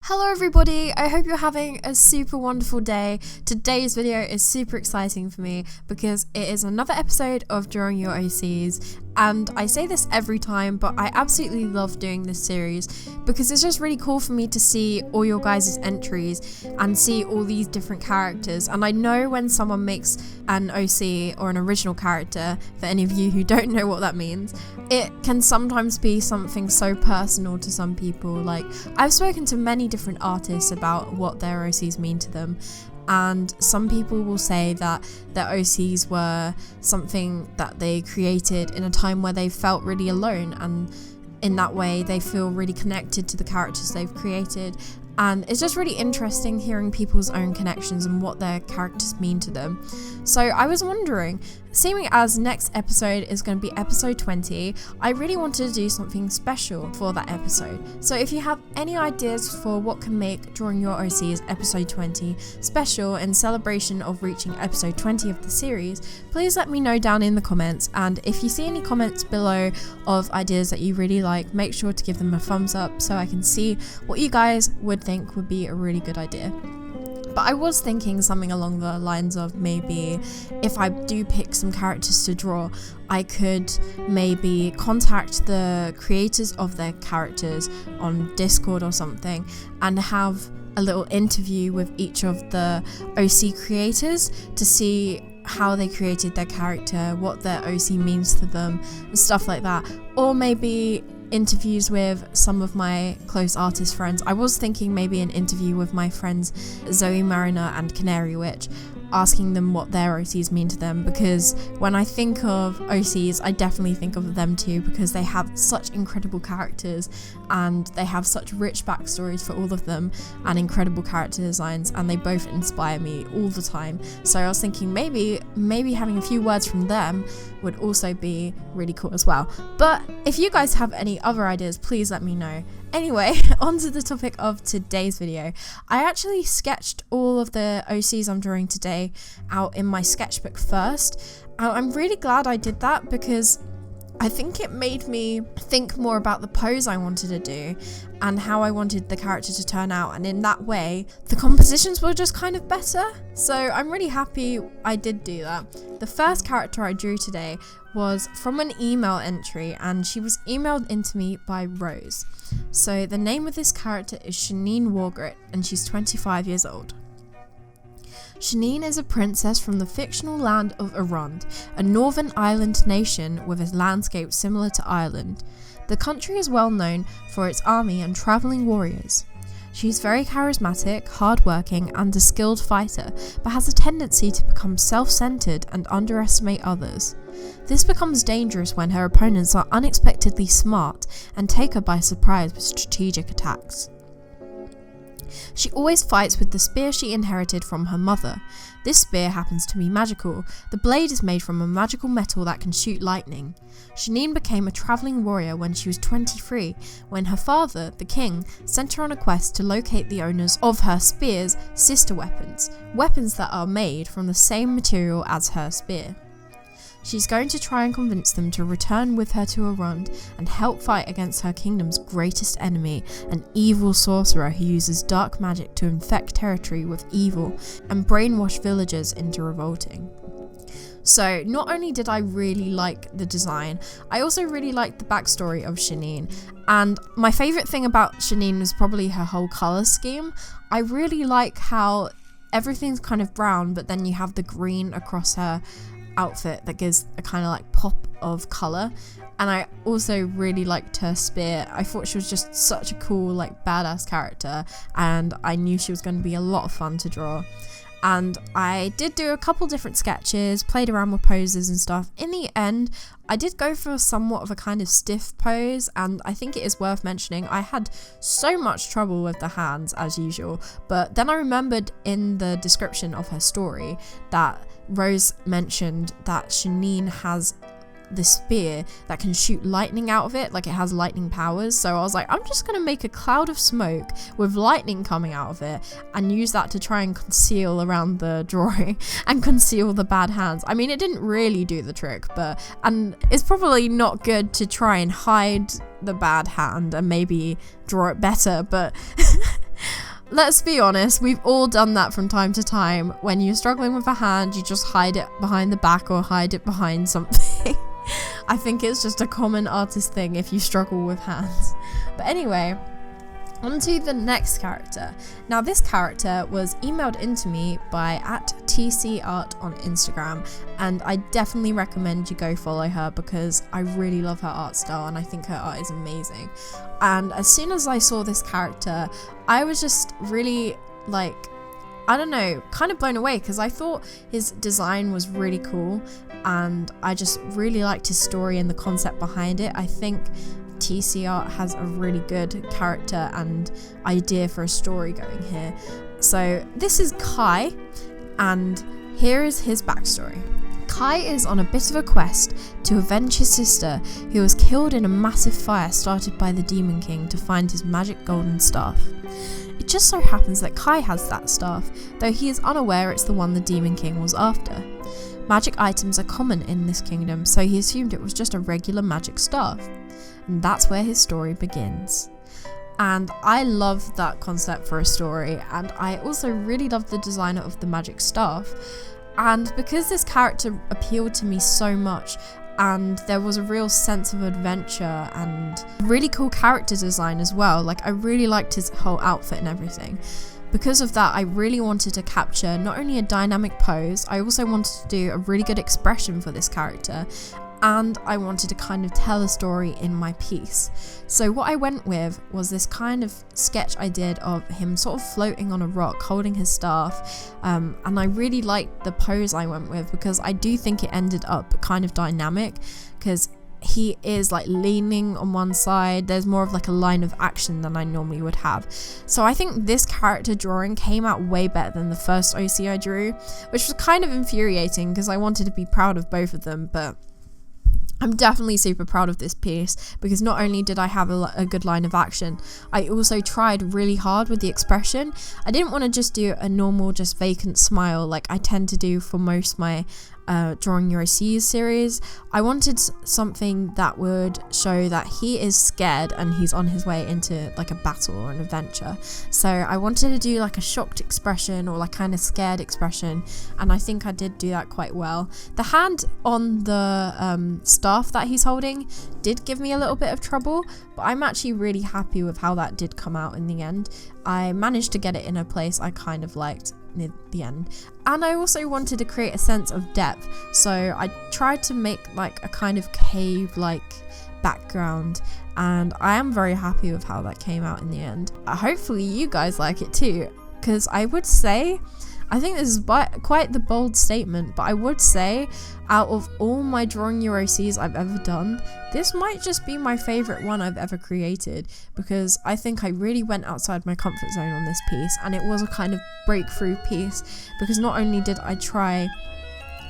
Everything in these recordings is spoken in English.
Hello everybody, I hope you're having a super wonderful day. Today's video is super exciting for me because it is another episode of Drawing Your OCs, and I say this every time, but I absolutely love doing this series because it's just really cool for me to see all your guys' entries and see all these different characters. And I know when someone makes an OC or an original character, for any of you who don't know what that means, it can sometimes be something so personal to some people. Like, I've spoken to many different artists about what their OCs mean to them, and some people will say that their OCs were something that they created in a time where they felt really alone, and in that way they feel really connected to the characters they've created. And it's just really interesting hearing people's own connections and what their characters mean to them. So I was wondering, seeing as next episode is going to be episode 20, I really wanted to do something special for that episode. So if you have any ideas for what can make Drawing Your OCs episode 20 special in celebration of reaching episode 20 of the series, please let me know down in the comments. And if you see any comments below of ideas that you really like, make sure to give them a thumbs up so I can see what you guys would think would be a really good idea. But I was thinking something along the lines of, maybe if I do pick some characters to draw, I could maybe contact the creators of their characters on Discord or something and have a little interview with each of the OC creators to see how they created their character, what their OC means to them, and stuff like that. Or maybe interviews with some of my close artist friends. I was thinking maybe an interview with my friends Zoe Mariner and Canary Witch, asking them what their OCs mean to them, because when I think of OCs, I definitely think of them too, because they have such incredible characters and they have such rich backstories for all of them and incredible character designs, and they both inspire me all the time. So I was thinking maybe having a few words from them would also be really cool as well. But if you guys have any other ideas, please let me know. Anyway, on to the topic of today's video. I actually sketched all of the OCs I'm drawing today out in my sketchbook first. I'm really glad I did that because I think it made me think more about the pose I wanted to do and how I wanted the character to turn out, and in that way the compositions were just kind of better. So I'm really happy I did do that. The first character I drew today was from an email entry, and she was emailed into me by Rose. So the name of this character is Shannon Wargrit, and she's 25 years old. Shannon is a princess from the fictional land of Arund, a northern island nation with a landscape similar to Ireland. The country is well known for its army and travelling warriors. She's very charismatic, hardworking, and a skilled fighter, but has a tendency to become self-centered and underestimate others. This becomes dangerous when her opponents are unexpectedly smart and take her by surprise with strategic attacks. She always fights with the spear she inherited from her mother. This spear happens to be magical. The blade is made from a magical metal that can shoot lightning. Shannon became a travelling warrior when she was 23, when her father, the king, sent her on a quest to locate the owners of her spear's sister weapons, weapons that are made from the same material as her spear. She's going to try and convince them to return with her to Arund and help fight against her kingdom's greatest enemy, an evil sorcerer who uses dark magic to infect territory with evil and brainwash villagers into revolting. So not only did I really like the design, I also really liked the backstory of Shannon. And my favourite thing about Shannon was probably her whole colour scheme. I really like how everything's kind of brown, but then you have the green across her outfit that gives a kind of like pop of colour. And I also really liked her spear. I thought she was just such a cool, like, badass character, and I knew she was going to be a lot of fun to draw. And I did do a couple different sketches, played around with poses and stuff. In the end, I did go for somewhat of a kind of stiff pose, and I think it is worth mentioning I had so much trouble with the hands as usual, but then I remembered in the description of her story that Rose mentioned that Shannon has the spear that can shoot lightning out of it, like it has lightning powers. So I was like, I'm just gonna make a cloud of smoke with lightning coming out of it and use that to try and conceal around the drawing and conceal the bad hands. I mean, it didn't really do the trick, and it's probably not good to try and hide the bad hand and maybe draw it better, but let's be honest, we've all done that from time to time. When you're struggling with a hand, you just hide it behind the back or hide it behind something. I think it's just a common artist thing if you struggle with hands. But anyway, on to the next character. Now this character was emailed into me by @TCArt on Instagram, and I definitely recommend you go follow her because I really love her art style and I think her art is amazing. And as soon as I saw this character, I was just really like, I don't know, kind of blown away because I thought his design was really cool and I just really liked his story and the concept behind it. I think TC Art has a really good character and idea for a story going here. So this is Kai, and here is his backstory. Kai is on a bit of a quest to avenge his sister, who was killed in a massive fire started by the Demon King, to find his magic golden staff. It just so happens that Kai has that staff, though he is unaware it's the one the Demon King was after. Magic items are common in this kingdom, so he assumed it was just a regular magic staff. And that's where his story begins. And I love that concept for a story, and I also really love the designer of the magic staff. And because this character appealed to me so much, and there was a real sense of adventure and really cool character design as well, like I really liked his whole outfit and everything. Because of that, I really wanted to capture not only a dynamic pose, I also wanted to do a really good expression for this character, and I wanted to kind of tell a story in my piece. So what I went with was this kind of sketch I did of him sort of floating on a rock holding his staff, and I really liked the pose I went with because I do think it ended up kind of dynamic because he is like leaning on one side. There's more of like a line of action than I normally would have. So I think this character drawing came out way better than the first OC I drew, which was kind of infuriating because I wanted to be proud of both of them, but I'm definitely super proud of this piece because not only did I have a good line of action, I also tried really hard with the expression. I didn't want to just do a normal, just vacant smile like I tend to do for most of my Drawing Your OCs series. I wanted something that would show that he is scared and he's on his way into like a battle or an adventure. So I wanted to do like a shocked expression or like kind of scared expression, and I think I did do that quite well. The hand on the staff that he's holding did give me a little bit of trouble, but I'm actually really happy with how that did come out in the end. I managed to get it in a place I kind of liked near the end, and I also wanted to create a sense of depth, so I tried to make like a kind of cave like background, and I am very happy with how that came out in the end. Hopefully you guys like it too, because I would say, I think this is quite the bold statement, but I would say out of all my Drawing Your OCs I've ever done, this might just be my favourite one I've ever created, because I think I really went outside my comfort zone on this piece, and it was a kind of breakthrough piece because not only did I try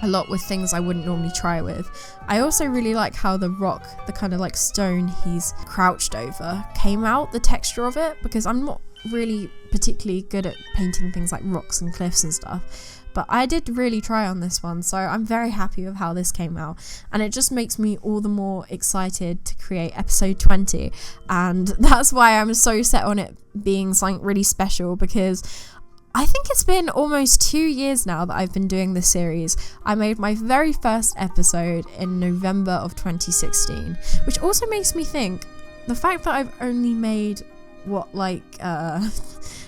a lot with things I wouldn't normally try with, I also really like how the rock, the kind of like stone he's crouched over, came out, the texture of it, because I'm not really particularly good at painting things like rocks and cliffs and stuff, but I did really try on this one, so I'm very happy with how this came out, and it just makes me all the more excited to create episode 20, and that's why I'm so set on it being something really special, because I think it's been almost 2 years now that I've been doing this series. I made my very first episode in November of 2016, which also makes me think the fact that I've only made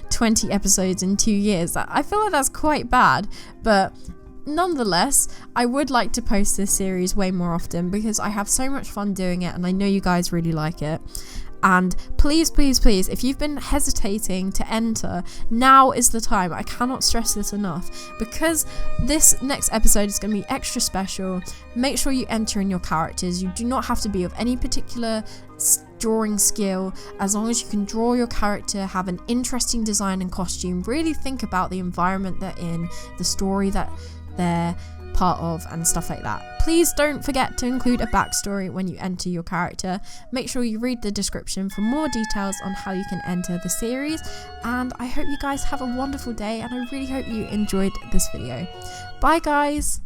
20 episodes in 2 years, I feel like that's quite bad, but nonetheless I would like to post this series way more often because I have so much fun doing it and I know you guys really like it. And please, if you've been hesitating to enter, now is the time. I cannot stress this enough, because this next episode is going to be extra special. Make sure you enter in your characters. You do not have to be of any particular drawing skill, as long as you can draw your character, have an interesting design and costume, really think about the environment they're in, the story that they're part of, and stuff like that. Please don't forget to include a backstory when you enter your character. Make sure you read the description for more details on how you can enter the series, and I hope you guys have a wonderful day, and I really hope you enjoyed this video. Bye guys!